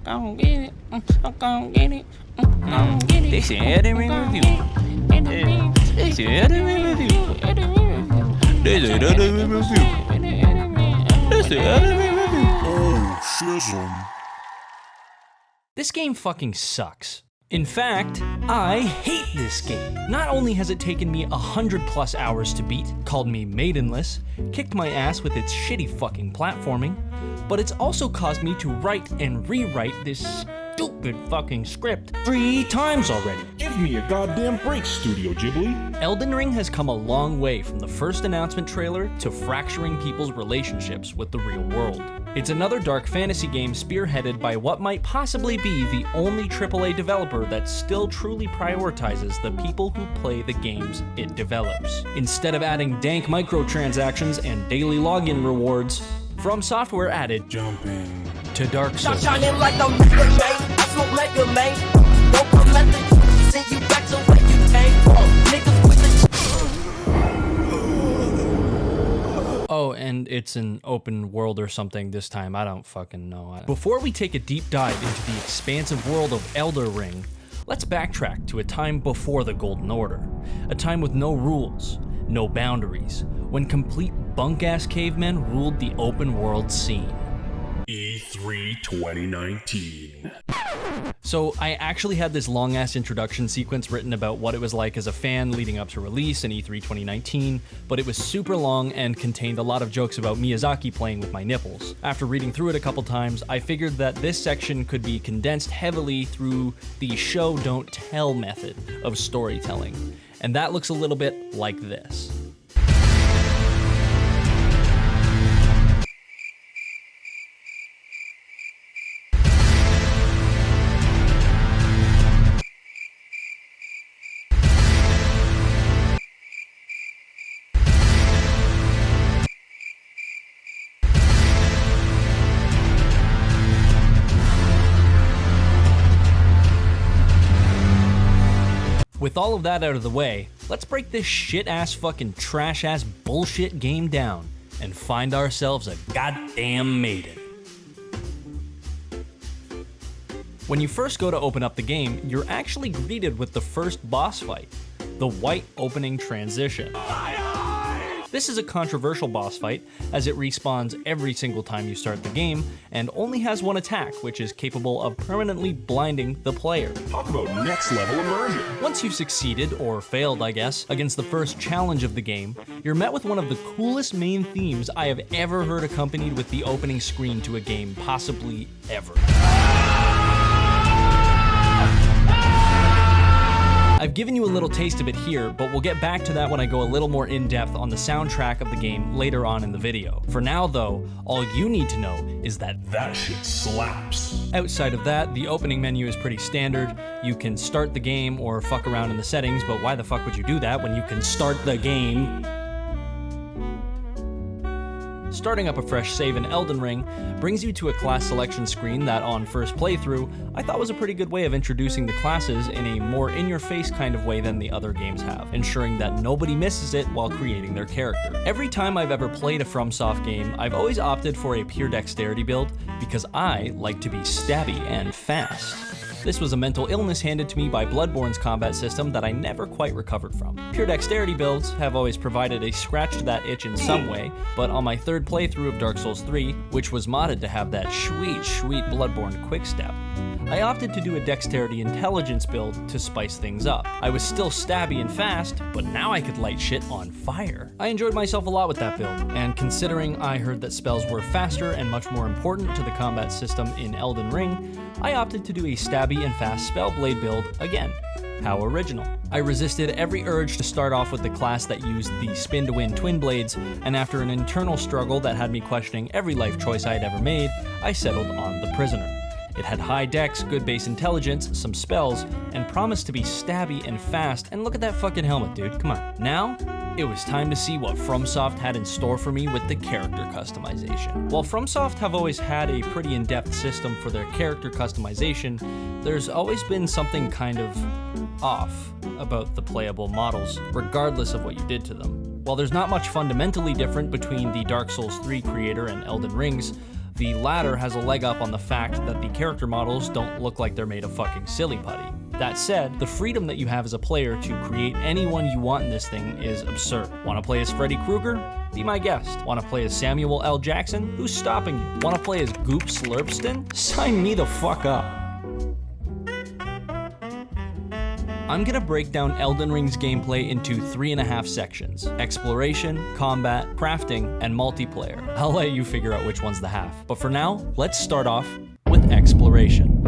gon' get it. I'm gon' get it. This is Elden Ring review. This is Elden Ring review. This is Elden Ring review. This is Elden Ring review. Oh, shizzle. This game fucking sucks. In fact, I hate this game. Not only has it taken me 100+ hours to beat, called me maidenless, kicked my ass with its shitty fucking platforming, but it's also caused me to write and rewrite this stupid fucking script 3 times already. Give me a goddamn break, Studio Ghibli. Elden Ring has come a long way from the first announcement trailer to fracturing people's relationships with the real world. It's another dark fantasy game spearheaded by what might possibly be the only AAA developer that still truly prioritizes the people who play the games it develops. Instead of adding dank microtransactions and daily login rewards, From Software added Jumping to Dark Souls. Shining like a Mega Man, I smoke Mega Man. Don't come let the send you back to where you came from. Niggas with the Oh, and it's an open world or something this time. I don't fucking know. Before we take a deep dive into the expansive world of Elden Ring, let's backtrack to a time before the Golden Order. A time with no rules, no boundaries, when complete bunk-ass cavemen ruled the open world scene. E3 2019. So I actually had this long-ass introduction sequence written about what it was like as a fan leading up to release in E3 2019, but it was super long and contained a lot of jokes about Miyazaki playing with my nipples. After reading through it a couple times, I figured that this section could be condensed heavily through the show don't tell method of storytelling, and that looks a little bit like this. With all of that out of the way, let's break this shit-ass fucking trash-ass bullshit game down and find ourselves a goddamn maiden. When you first go to open up the game, you're actually greeted with the first boss fight, the white opening transition. This is a controversial boss fight, as it respawns every single time you start the game, and only has one attack, which is capable of permanently blinding the player. Talk about next level immersion. Once you've succeeded, or failed I guess, against the first challenge of the game, you're met with one of the coolest main themes I have ever heard accompanied with the opening screen to a game, possibly ever. I've given you a little taste of it here, but we'll get back to that when I go a little more in-depth on the soundtrack of the game later on in the video. For now though, all you need to know is that shit slaps. outside of that, the opening menu is pretty standard. You can start the game or fuck around in the settings, but why the fuck would you do that when you can start the game? Starting up a fresh save in Elden Ring brings you to a class selection screen that, on first playthrough, I thought was a pretty good way of introducing the classes in a more in-your-face kind of way than the other games have, ensuring that nobody misses it while creating their character. Every time I've ever played a FromSoft game, I've always opted for a pure dexterity build because I like to be stabby and fast. This was a mental illness handed to me by Bloodborne's combat system that I never quite recovered from. Pure dexterity builds have always provided a scratch to that itch in some way, but on my third playthrough of Dark Souls 3, which was modded to have that sweet Bloodborne quickstep, I opted to do a dexterity intelligence build to spice things up. I was still stabby and fast, but now I could light shit on fire. I enjoyed myself a lot with that build, and considering I heard that spells were faster and much more important to the combat system in Elden Ring, I opted to do a stabby and fast spellblade build again. How original. I resisted every urge to start off with the class that used the spin to win twin blades, and after an internal struggle that had me questioning every life choice I had ever made, I settled on the prisoner. It had high dex, good base intelligence, some spells, and promised to be stabby and fast, and look at that fucking helmet, dude, come on. Now, it was time to see what FromSoft had in store for me with the character customization. While FromSoft have always had a pretty in-depth system for their character customization, there's always been something kind of off about the playable models, regardless of what you did to them. While there's not much fundamentally different between the Dark Souls 3 creator and Elden Ring's, The latter has a leg up on the fact that the character models don't look like they're made of fucking silly putty. That said, the freedom that you have as a player to create anyone you want in this thing is absurd. Want to play as Freddy Krueger? Be my guest. Want to play as Samuel L. Jackson? Who's stopping you? Want to play as GOOP SLURPSTEN? Sign me the fuck up. I'm gonna break down Elden Ring's gameplay into 3.5 sections: exploration, combat, crafting, and multiplayer. I'll let you figure out which one's the half. But for now, let's start off with exploration.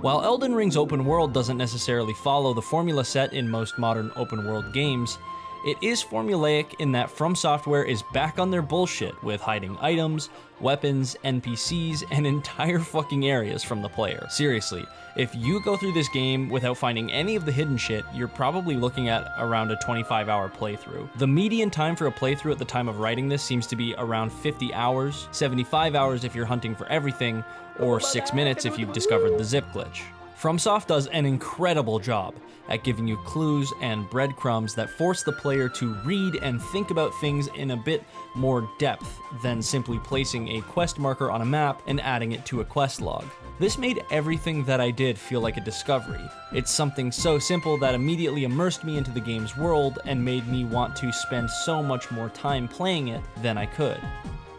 While Elden Ring's open world doesn't necessarily follow the formula set in most modern open world games, it is formulaic in that From Software is back on their bullshit with hiding items, weapons, NPCs, and entire fucking areas from the player. Seriously, if you go through this game without finding any of the hidden shit, you're probably looking at around a 25-hour playthrough. The median time for a playthrough at the time of writing this seems to be around 50 hours, 75 hours if you're hunting for everything, or 6 minutes if you've discovered the zip glitch. FromSoft does an incredible job at giving you clues and breadcrumbs that force the player to read and think about things in a bit more depth than simply placing a quest marker on a map and adding it to a quest log. This made everything that I did feel like a discovery. It's something so simple that immediately immersed me into the game's world and made me want to spend so much more time playing it than I could.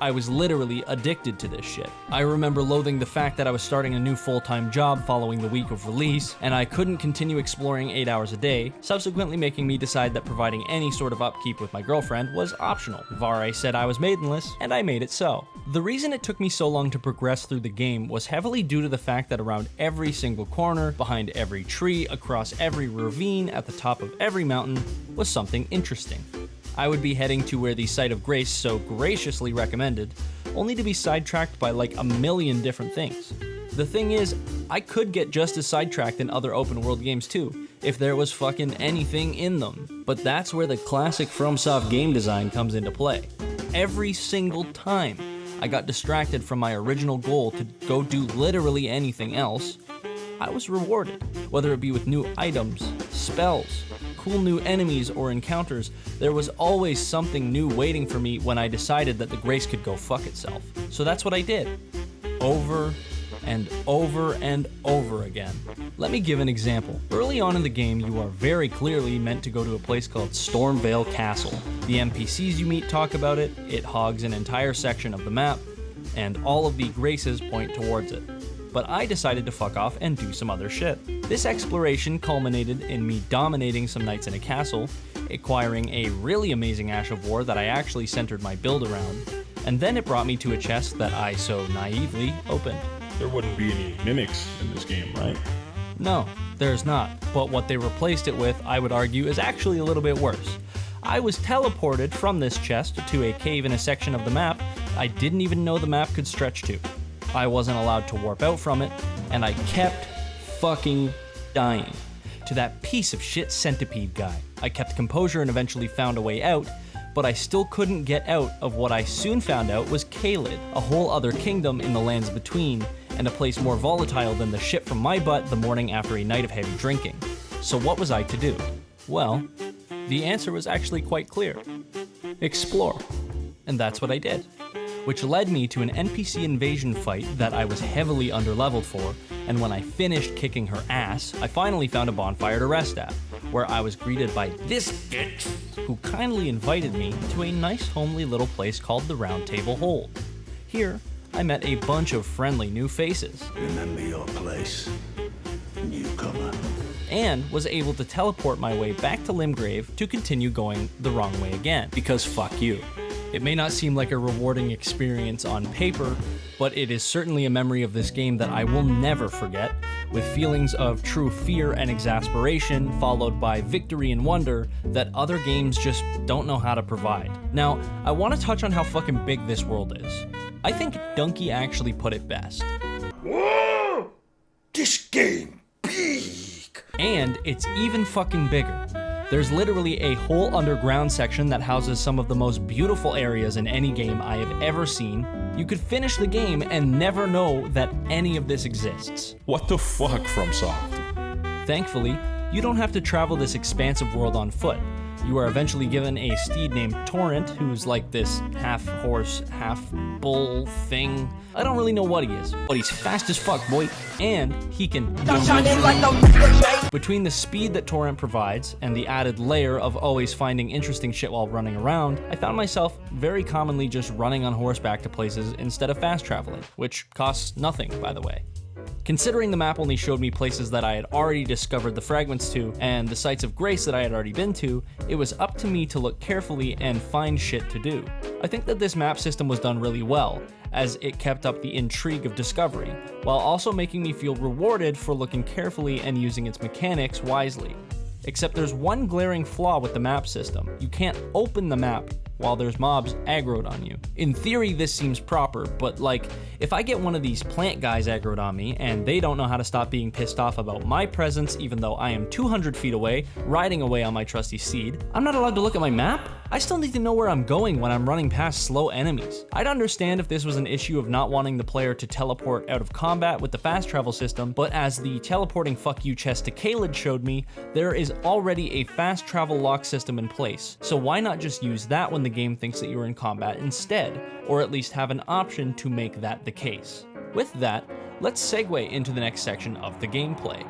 I was literally addicted to this shit. I remember loathing the fact that I was starting a new full-time job following the week of release, and I couldn't continue exploring 8 hours a day, subsequently making me decide that providing any sort of upkeep with my girlfriend was optional. Vare said I was maidenless, and I made it so. The reason it took me so long to progress through the game was heavily due to the fact that around every single corner, behind every tree, across every ravine, at the top of every mountain, was something interesting. I would be heading to where the Site of Grace so graciously recommended, only to be sidetracked by like a million different things. The thing is, I could get just as sidetracked in other open world games too, if there was fucking anything in them. But that's where the classic FromSoft game design comes into play. Every single time I got distracted from my original goal to go do literally anything else, I was rewarded, whether it be with new items, spells, cool new enemies, or encounters. There was always something new waiting for me when I decided that the Grace could go fuck itself. So that's what I did. Over and over and over again. Let me give an example. Early on in the game, you are very clearly meant to go to a place called Stormvale Castle. The NPCs you meet talk about it, it hogs an entire section of the map, and all of the Graces point towards it. But I decided to fuck off and do some other shit. This exploration culminated in me dominating some knights in a castle, acquiring a really amazing Ash of War that I actually centered my build around, and then it brought me to a chest that I so naively opened. There wouldn't be any mimics in this game, right? No, there's not, but what they replaced it with, I would argue, is actually a little bit worse. I was teleported from this chest to a cave in a section of the map I didn't even know the map could stretch to. I wasn't allowed to warp out from it, and I kept fucking dying to that piece of shit centipede guy. I kept composure and eventually found a way out, but I still couldn't get out of what I soon found out was Caelid, a whole other kingdom in the lands between, and a place more volatile than the shit from my butt the morning after a night of heavy drinking. So what was I to do? Well, the answer was actually quite clear. Explore. And that's what I did. Which led me to an NPC invasion fight that I was heavily underleveled for, and when I finished kicking her ass, I finally found a bonfire to rest at, where I was greeted by this bitch, who kindly invited me to a nice homely little place called the Round Table Hold. Here, I met a bunch of friendly new faces. Remember your place, newcomer. And was able to teleport my way back to Limgrave to continue going the wrong way again, because fuck you. It may not seem like a rewarding experience on paper, but it is certainly a memory of this game that I will never forget, with feelings of true fear and exasperation followed by victory and wonder that other games just don't know how to provide. Now, I want to touch on how fucking big this world is. I think Donkey actually put it best. Whoa! This game big! And it's even fucking bigger. There's literally a whole underground section that houses some of the most beautiful areas in any game I have ever seen. You could finish the game and never know that any of this exists. What the fuck, FromSoft? Thankfully, you don't have to travel this expansive world on foot. You are eventually given a steed named Torrent, who's like this half-horse, half-bull thing. I don't really know what he is, but he's fast as fuck, boy. And he can... Between the speed that Torrent provides and the added layer of always finding interesting shit while running around, I found myself very commonly just running on horseback to places instead of fast traveling, which costs nothing, by the way. Considering the map only showed me places that I had already discovered the fragments to and the sites of grace that I had already been to, it was up to me to look carefully and find shit to do. I think that this map system was done really well, as it kept up the intrigue of discovery, while also making me feel rewarded for looking carefully and using its mechanics wisely. Except there's one glaring flaw with the map system. You can't open the map while there's mobs aggroed on you. In theory, this seems proper, but like, if I get one of these plant guys aggroed on me and they don't know how to stop being pissed off about my presence even though I am 200 feet away, riding away on my trusty steed, I'm not allowed to look at my map? I still need to know where I'm going when I'm running past slow enemies. I'd understand if this was an issue of not wanting the player to teleport out of combat with the fast travel system, but as the teleporting fuck you chest to Caelid showed me, there is already a fast travel lock system in place, so why not just use that when the game thinks that you're in combat instead, or at least have an option to make that the case. With that, let's segue into the next section of the gameplay.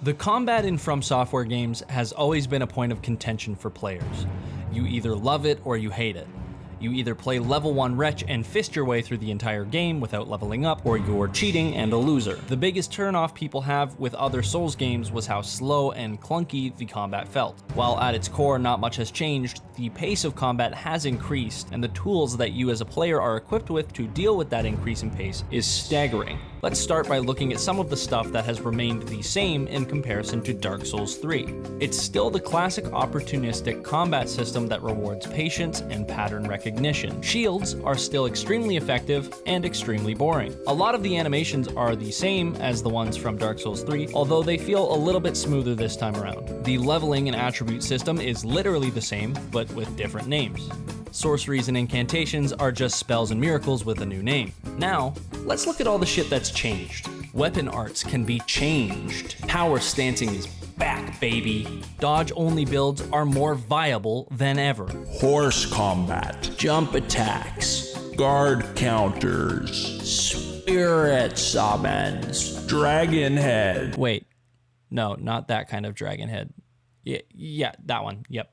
The combat in From Software games has always been a point of contention for players. You either love it or you hate it. You either play level 1 Wretch and fist your way through the entire game without leveling up, or you're cheating and a loser. The biggest turnoff people have with other Souls games was how slow and clunky the combat felt. While at its core not much has changed, the pace of combat has increased, and the tools that you as a player are equipped with to deal with that increase in pace is staggering. Let's start by looking at some of the stuff that has remained the same in comparison to Dark Souls 3. It's still the classic opportunistic combat system that rewards patience and pattern recognition. Shields are still extremely effective and extremely boring. A lot of the animations are the same as the ones from Dark Souls 3, although they feel a little bit smoother this time around. The leveling and attribute system is literally the same, but with different names. Sorceries and incantations are just spells and miracles with a new name. Now, let's look at all the shit that's changed. Weapon arts can be changed. Power stancing is back, baby. Dodge-only builds are more viable than ever. Horse combat, Jump attacks. guard counters, Spirit summons. dragon head. Wait, no, not that kind of dragon head. Yeah, that one. Yep.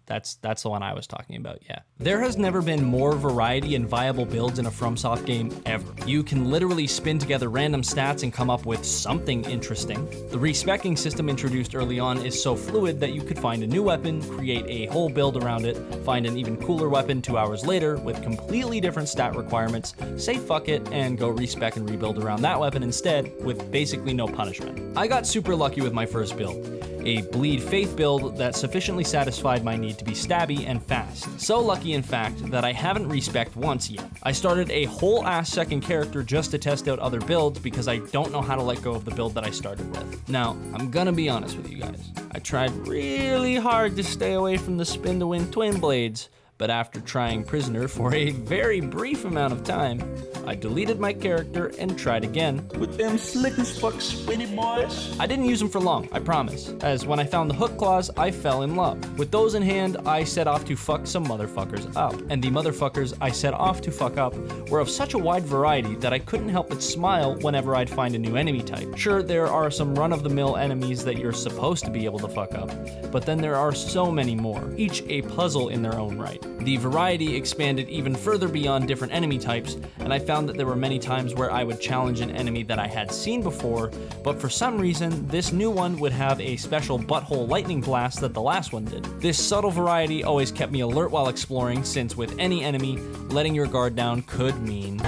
That's the one I was talking about, yeah. There has never been more variety and viable builds in a FromSoft game ever. You can literally spin together random stats and come up with something interesting. The respeccing system introduced early on is so fluid that you could find a new weapon, create a whole build around it, find an even cooler weapon 2 hours later with completely different stat requirements, say fuck it, and go respec and rebuild around that weapon instead with basically no punishment. I got super lucky with my first build. A Bleed Faith build that sufficiently satisfied my need to be stabby and fast. So lucky, in fact, that I haven't respecced once yet. I started a whole ass second character just to test out other builds because I don't know how to let go of the build that I started with. Now, I'm gonna be honest with you guys. I tried really hard to stay away from the spin to win twin blades, but after trying Prisoner for a very brief amount of time, I deleted my character and tried again. With them slick as fuck spinny boys. I didn't use them for long, I promise, as when I found the hook claws, I fell in love. With those in hand, I set off to fuck some motherfuckers up. And the motherfuckers I set off to fuck up were of such a wide variety that I couldn't help but smile whenever I'd find a new enemy type. Sure, there are some run-of-the-mill enemies that you're supposed to be able to fuck up, but then there are so many more, each a puzzle in their own right. The variety expanded even further beyond different enemy types, and I found that there were many times where I would challenge an enemy that I had seen before, but for some reason, this new one would have a special butthole lightning blast that the last one did. This subtle variety always kept me alert while exploring, since with any enemy, letting your guard down could mean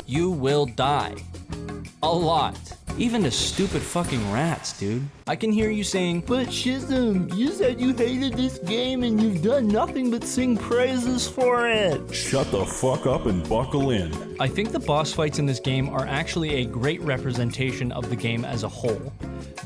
you will die. A lot. Even to stupid fucking rats, dude. I can hear you saying, "But Shizm, you said you hated this game and you've done nothing but sing praises for it." Shut the fuck up and buckle in. I think the boss fights in this game are actually a great representation of the game as a whole.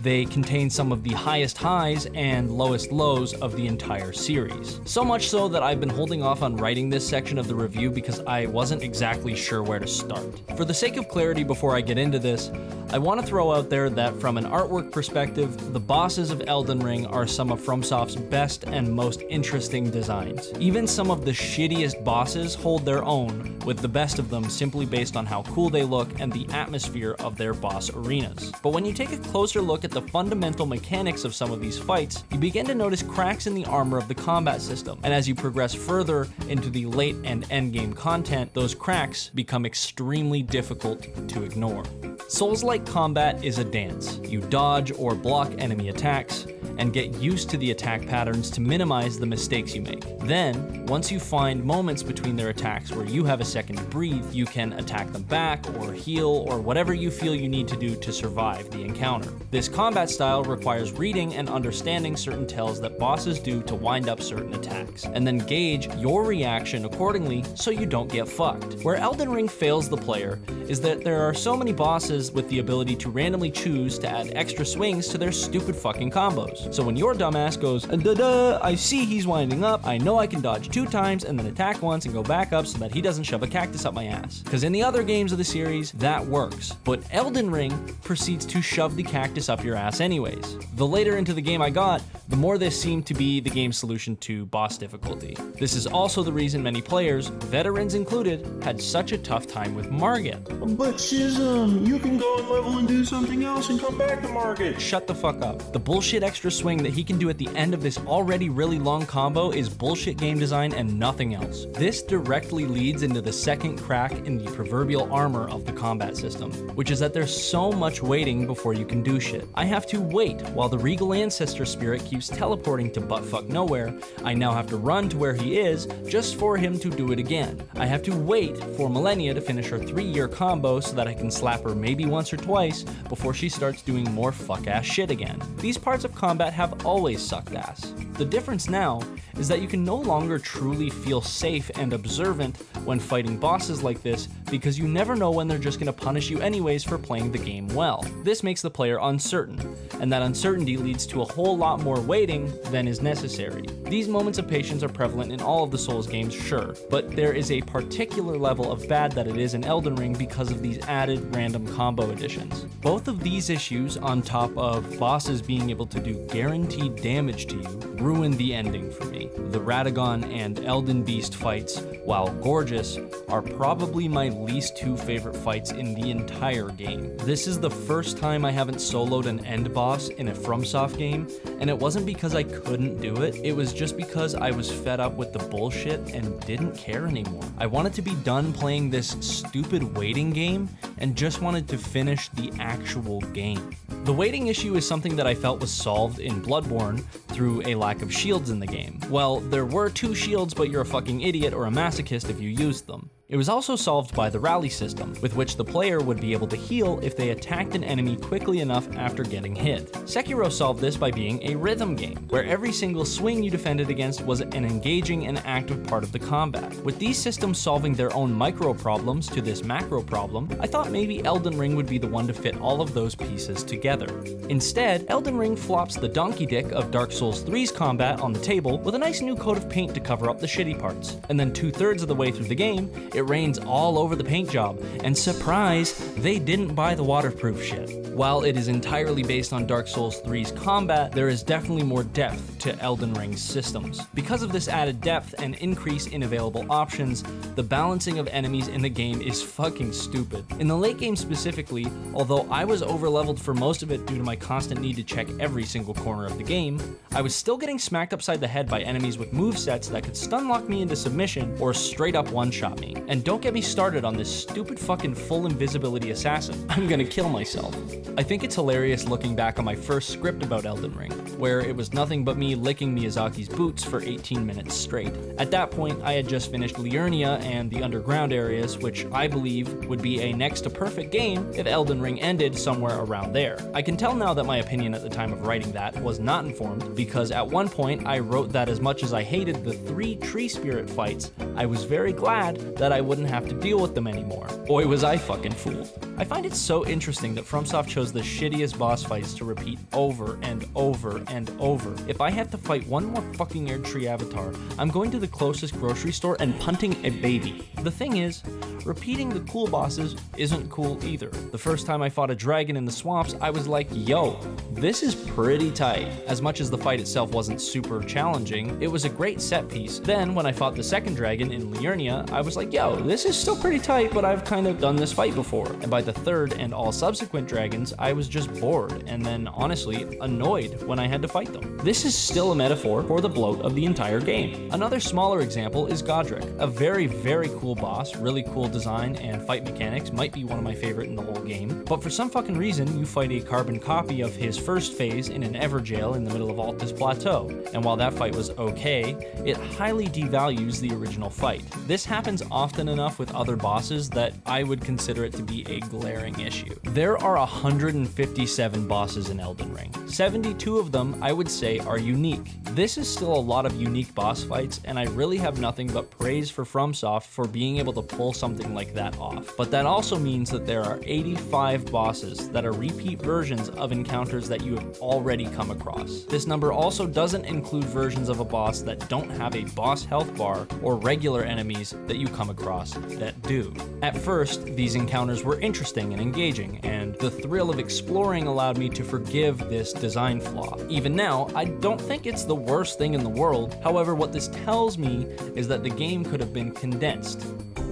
they contain some of the highest highs and lowest lows of the entire series. So much so that I've been holding off on writing this section of the review because I wasn't exactly sure where to start. For the sake of clarity before I get into this, I want to throw out there that from an artwork perspective, the bosses of Elden Ring are some of FromSoft's best and most interesting designs. Even some of the shittiest bosses hold their own, with the best of them simply based on how cool they look and the atmosphere of their boss arenas. But when you take a closer look at the fundamental mechanics of some of these fights, you begin to notice cracks in the armor of the combat system, and as you progress further into the late and endgame content, those cracks become extremely difficult to ignore. Souls-like combat is a dance. You dodge or block enemy attacks, and get used to the attack patterns to minimize the mistakes you make. Then, once you find moments between their attacks where you have a second to breathe, you can attack them back, or heal, or whatever you feel you need to do to survive the encounter. This combat style requires reading and understanding certain tells that bosses do to wind up certain attacks, and then gauge your reaction accordingly so you don't get fucked. Where Elden Ring fails the player is that there are so many bosses with the ability to randomly choose to add extra swings to their stupid fucking combos. So when your dumbass goes, duh, I see he's winding up, I know I can dodge 2 times and then attack once and go back up so that he doesn't shove a cactus up my ass. Because in the other games of the series, that works. But Elden Ring proceeds to shove the cactus up your ass anyways. The later into the game I got, the more this seemed to be the game's solution to boss difficulty. This is also the reason many players, veterans included, had such a tough time with Margit. But Shizm, you can go and level and do something else and come back to Margit. Shut the fuck up. The bullshit extra swing that he can do at the end of this already really long combo is bullshit game design and nothing else. This directly leads into the second crack in the proverbial armor of the combat system, which is that there's so much waiting before you can do shit. I have to wait while the regal ancestor spirit keeps teleporting to buttfuck nowhere. I now have to run to where he is just for him to do it again. I have to wait for Millennia to finish her 3-year combo so that I can slap her maybe once or twice before she starts doing more fuck ass shit again. These parts of combat have always sucked ass. The difference now is that you can no longer truly feel safe and observant when fighting bosses like this because you never know when they're just going to punish you anyways for playing the game well. This makes the player uncertain, and that uncertainty leads to a whole lot more waiting than is necessary. These moments of patience are prevalent in all of the Souls games, sure, but there is a particular level of bad that it is in Elden Ring because of these added random combo additions. Both of these issues, on top of bosses being able to do guaranteed damage to you, ruin the ending for me. The Radagon and Elden Beast fights, while gorgeous, are probably my least 2 favorite fights in the entire game. This is the first time I haven't soloed an end boss in a FromSoft game, and it wasn't because I couldn't do it, it was just because I was fed up with the bullshit and didn't care anymore. I wanted to be done playing this stupid waiting game and just wanted to finish the actual game. The waiting issue is something that I felt was solved in Bloodborne through a lack of shields in the game. Well, there were 2 shields, but you're a fucking idiot or a masochist if you used them. It was also solved by the rally system, with which the player would be able to heal if they attacked an enemy quickly enough after getting hit. Sekiro solved this by being a rhythm game, where every single swing you defended against was an engaging and active part of the combat. With these systems solving their own micro problems to this macro problem, I thought maybe Elden Ring would be the one to fit all of those pieces together. Instead, Elden Ring flops the donkey dick of Dark Souls 3's combat on the table with a nice new coat of paint to cover up the shitty parts. And then 2/3 of the way through the game, it rains all over the paint job, and surprise, they didn't buy the waterproof shit. While it is entirely based on Dark Souls 3's combat, there is definitely more depth to Elden Ring's systems. Because of this added depth and increase in available options, the balancing of enemies in the game is fucking stupid. In the late game specifically, although I was overleveled for most of it due to my constant need to check every single corner of the game, I was still getting smacked upside the head by enemies with movesets that could stun lock me into submission or straight up one-shot me. And don't get me started on this stupid fucking full invisibility assassin. I'm gonna kill myself. I think it's hilarious looking back on my first script about Elden Ring, where it was nothing but me licking Miyazaki's boots for 18 minutes straight. At that point, I had just finished Liurnia and the underground areas, which I believe would be a next to perfect game if Elden Ring ended somewhere around there. I can tell now that my opinion at the time of writing that was not informed, because at one point I wrote that as much as I hated the 3 tree spirit fights, I was very glad that I wouldn't have to deal with them anymore. Boy, was I fucking fooled. I find it so interesting that FromSoft chose the shittiest boss fights to repeat over and over and over. If I have to fight one more fucking Erdtree avatar, I'm going to the closest grocery store and punting a baby. The thing is, repeating the cool bosses isn't cool either. The first time I fought a dragon in the swamps, I was like, yo, this is pretty tight. As much as the fight itself wasn't super challenging, it was a great set piece. Then when I fought the second dragon in Liurnia, I was like, yo, this is still pretty tight, but I've kind of done this fight before. And by the third and all subsequent dragons, I was just bored and then honestly annoyed when I had to fight them. This is still a metaphor for the bloat of the entire game. Another smaller example is Godric, a very, very cool boss, really cool design and fight mechanics, might be one of my favorite in the whole game, but for some fucking reason you fight a carbon copy of his first phase in an Everjail in the middle of Altus Plateau, and while that fight was okay, it highly devalues the original fight. This happens often enough with other bosses that I would consider it to be a glaring issue. There are 157 bosses in Elden Ring. 72 of them, I would say, are unique. This is still a lot of unique boss fights, and I really have nothing but praise for FromSoft for being able to pull something like that off. But that also means that there are 85 bosses that are repeat versions of encounters that you have already come across. This number also doesn't include versions of a boss that don't have a boss health bar or regular enemies that you come across that do. At first, these encounters were interesting and engaging, and the thrill of exploring allowed me to forgive this design flaw. Even now, I don't think it's the worst thing in the world. However, what this tells me is that the game could have been condensed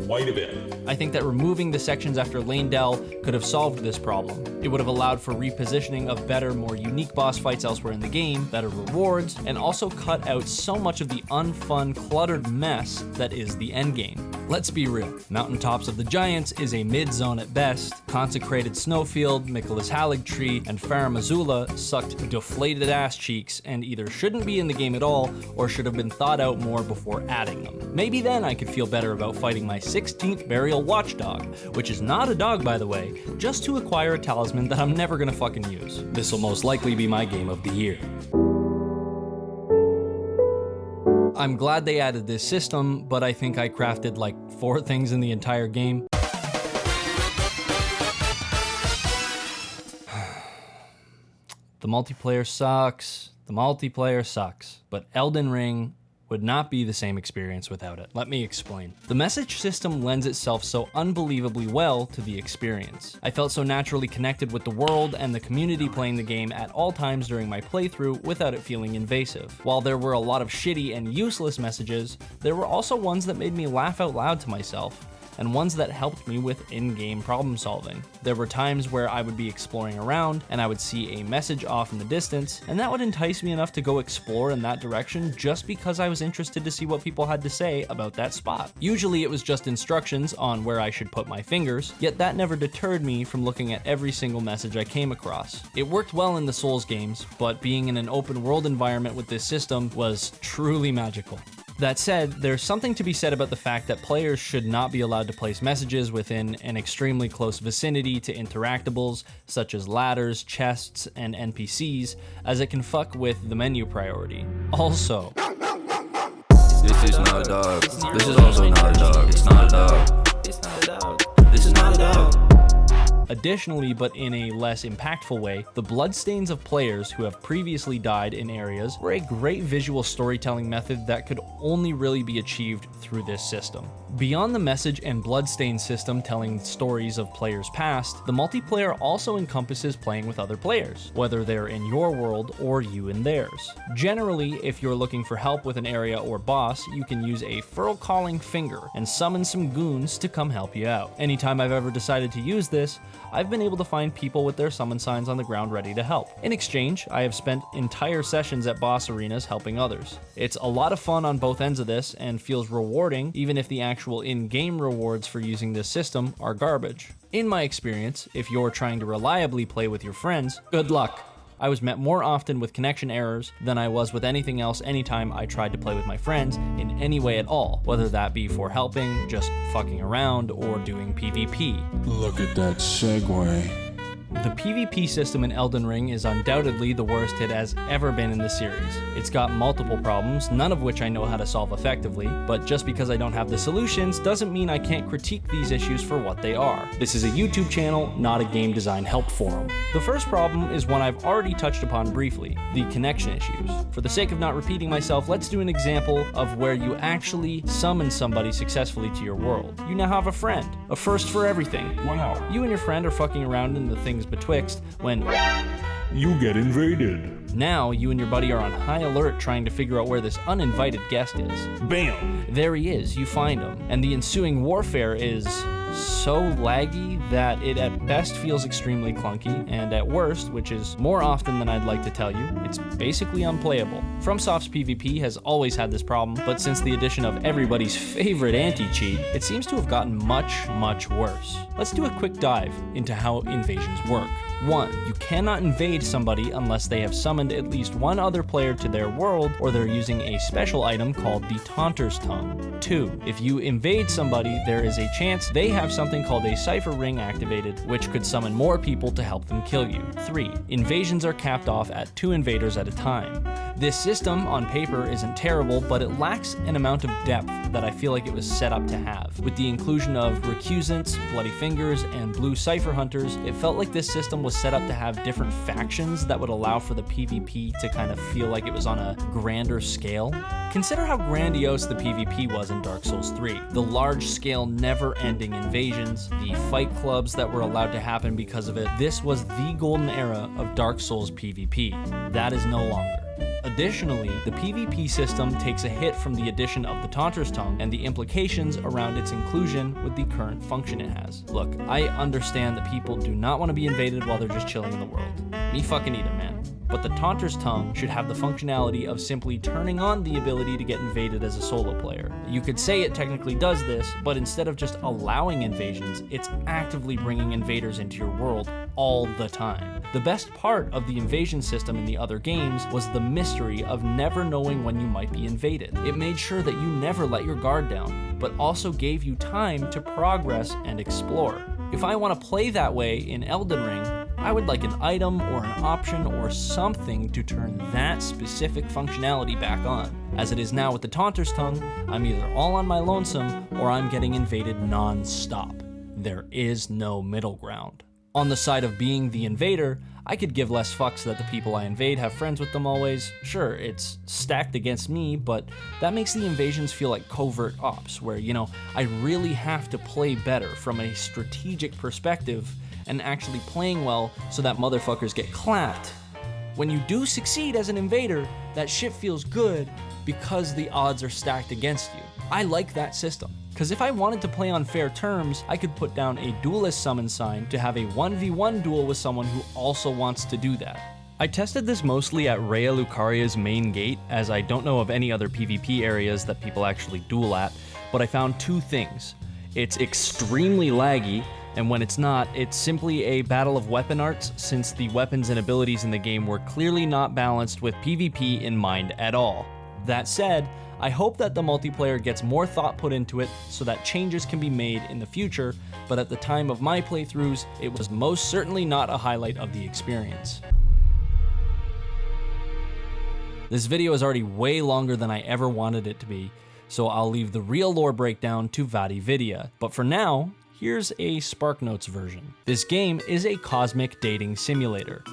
Quite a bit. I think that removing the sections after Leyndell could have solved this problem. It would have allowed for repositioning of better, more unique boss fights elsewhere in the game, better rewards, and also cut out so much of the unfun, cluttered mess that is the endgame. Let's be real, Mountaintops of the Giants is a mid-zone at best. Consecrated Snowfield, Michaelis Haligtree, and Faramazula sucked deflated ass cheeks and either shouldn't be in the game at all or should have been thought out more before adding them. Maybe then I could feel better about fighting my 16th Burial Watchdog, which is not a dog by the way, just to acquire a talisman that I'm never gonna fucking use. This'll most likely be my game of the year. I'm glad they added this system, but I think I crafted like 4 things in the entire game. The multiplayer sucks. The multiplayer sucks. But Elden Ring would not be the same experience without it. Let me explain. The message system lends itself so unbelievably well to the experience. I felt so naturally connected with the world and the community playing the game at all times during my playthrough without it feeling invasive. While there were a lot of shitty and useless messages, there were also ones that made me laugh out loud to myself, and ones that helped me with in-game problem solving. There were times where I would be exploring around and I would see a message off in the distance, and that would entice me enough to go explore in that direction just because I was interested to see what people had to say about that spot. Usually it was just instructions on where I should put my fingers, yet that never deterred me from looking at every single message I came across. It worked well in the Souls games, but being in an open world environment with this system was truly magical. That said, there's something to be said about the fact that players should not be allowed to place messages within an extremely close vicinity to interactables, such as ladders, chests, and NPCs, as it can fuck with the menu priority. Also, This is not a dog. This is also not a dog. It's not a dog. It's not a dog. This is not a dog. additionally, but in a less impactful way, the bloodstains of players who have previously died in areas were a great visual storytelling method that could only really be achieved through this system. Beyond the message and bloodstain system telling stories of players past, the multiplayer also encompasses playing with other players, whether they're in your world or you in theirs. Generally, if you're looking for help with an area or boss, you can use a furl calling finger and summon some goons to come help you out. Anytime I've ever decided to use this, I've been able to find people with their summon signs on the ground ready to help. In exchange, I have spent entire sessions at boss arenas helping others. It's a lot of fun on both ends of this and feels rewarding, even if the actual in-game rewards for using this system are garbage. In my experience, if you're trying to reliably play with your friends, good luck. I was met more often with connection errors than I was with anything else anytime I tried to play with my friends in any way at all, whether that be for helping, just fucking around, or doing PvP. Look at that segue. The PvP system in Elden Ring is undoubtedly the worst it has ever been in the series. It's got multiple problems, none of which I know how to solve effectively, but just because I don't have the solutions doesn't mean I can't critique these issues for what they are. This is a YouTube channel, not a game design help forum. The first problem is one I've already touched upon briefly, the connection issues. For the sake of not repeating myself, let's do an example of where you actually summon somebody successfully to your world. You now have a friend, a first for everything. Wow. You and your friend are fucking around in the things betwixt when You get invaded. now you and your buddy are on high alert trying to figure out where this uninvited guest is. Bam. There he is, you find him, and the ensuing warfare is so laggy that it at best feels extremely clunky, and at worst, which is more often than I'd like to tell you, it's basically unplayable. FromSoft's PvP has always had this problem, but since the addition of everybody's favorite anti-cheat, it seems to have gotten much, much worse. Let's do a quick dive into how invasions work. 1. You cannot invade somebody unless they have summoned at least one other player to their world, or they're using a special item called the Taunter's Tongue. 2. If you invade somebody, there is a chance they have something called a cipher ring activated, which could summon more people to help them kill you. 3. Invasions are capped off at 2 invaders at a time. This system, on paper, isn't terrible, but it lacks an amount of depth that I feel like it was set up to have. With the inclusion of recusants, bloody fingers, and blue cipher hunters, it felt like this system was set up to have different factions that would allow for the PvP to kind of feel like it was on a grander scale. Consider how grandiose the PvP was in Dark Souls 3. The large-scale, never-ending invasions, the fight clubs that were allowed to happen because of it. This was the golden era of Dark Souls PvP. That is no longer. Additionally, the PvP system takes a hit from the addition of the Taunter's Tongue and the implications around its inclusion with the current function it has. Look, I understand that people do not want to be invaded while they're just chilling in the world. Me fucking either, man. But the Taunter's Tongue should have the functionality of simply turning on the ability to get invaded as a solo player. You could say it technically does this, but instead of just allowing invasions, it's actively bringing invaders into your world all the time. The best part of the invasion system in the other games was the mystery of never knowing when you might be invaded. It made sure that you never let your guard down, but also gave you time to progress and explore. If I want to play that way in Elden Ring, I would like an item or an option or something to turn that specific functionality back on. As it is now with the Taunter's Tongue, I'm either all on my lonesome or I'm getting invaded non-stop. There is no middle ground. On the side of being the invader, I could give less fucks that the people I invade have friends with them always. Sure, it's stacked against me, but that makes the invasions feel like covert ops, where, you know, I really have to play better from a strategic perspective and actually playing well so that motherfuckers get clapped. When you do succeed as an invader, that shit feels good because the odds are stacked against you. I like that system. Because if I wanted to play on fair terms, I could put down a duelist summon sign to have a 1v1 duel with someone who also wants to do that. I tested this mostly at Rhea Lucaria's main gate, as I don't know of any other PvP areas that people actually duel at, but I found 2 things. It's extremely laggy, and when it's not, it's simply a battle of weapon arts, since the weapons and abilities in the game were clearly not balanced with PvP in mind at all. That said, I hope that the multiplayer gets more thought put into it so that changes can be made in the future, but at the time of my playthroughs, it was most certainly not a highlight of the experience. This video is already way longer than I ever wanted it to be, so I'll leave the real lore breakdown to VadiVidya. But for now, here's a SparkNotes version. This game is a cosmic dating simulator.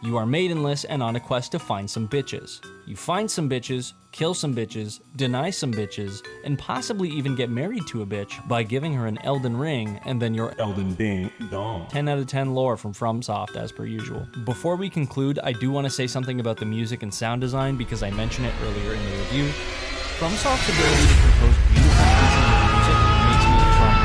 You are maidenless and on a quest to find some bitches. You find some bitches, kill some bitches, deny some bitches, and possibly even get married to a bitch by giving her an Elden Ring and then your Elden Ding Dong. 10 out of 10 lore from FromSoft as per usual. Before we conclude, I do want to say something about the music and sound design because I mentioned it earlier in the review. FromSoft's ability to compose beautiful pieces of music makes me from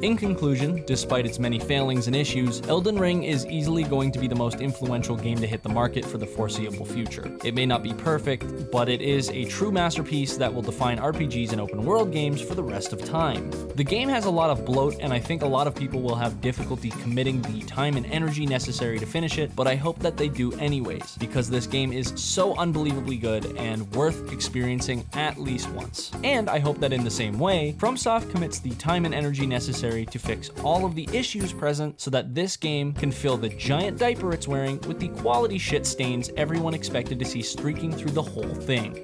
In conclusion, despite its many failings and issues, Elden Ring is easily going to be the most influential game to hit the market for the foreseeable future. It may not be perfect, but it is a true masterpiece that will define RPGs and open world games for the rest of time. The game has a lot of bloat, and I think a lot of people will have difficulty committing the time and energy necessary to finish it, but I hope that they do anyways, because this game is so unbelievably good and worth experiencing at least once. And I hope that in the same way, FromSoft commits the time and energy necessary to fix all of the issues present so that this game can fill the giant diaper it's wearing with the quality shit stains everyone expected to see streaking through the whole thing.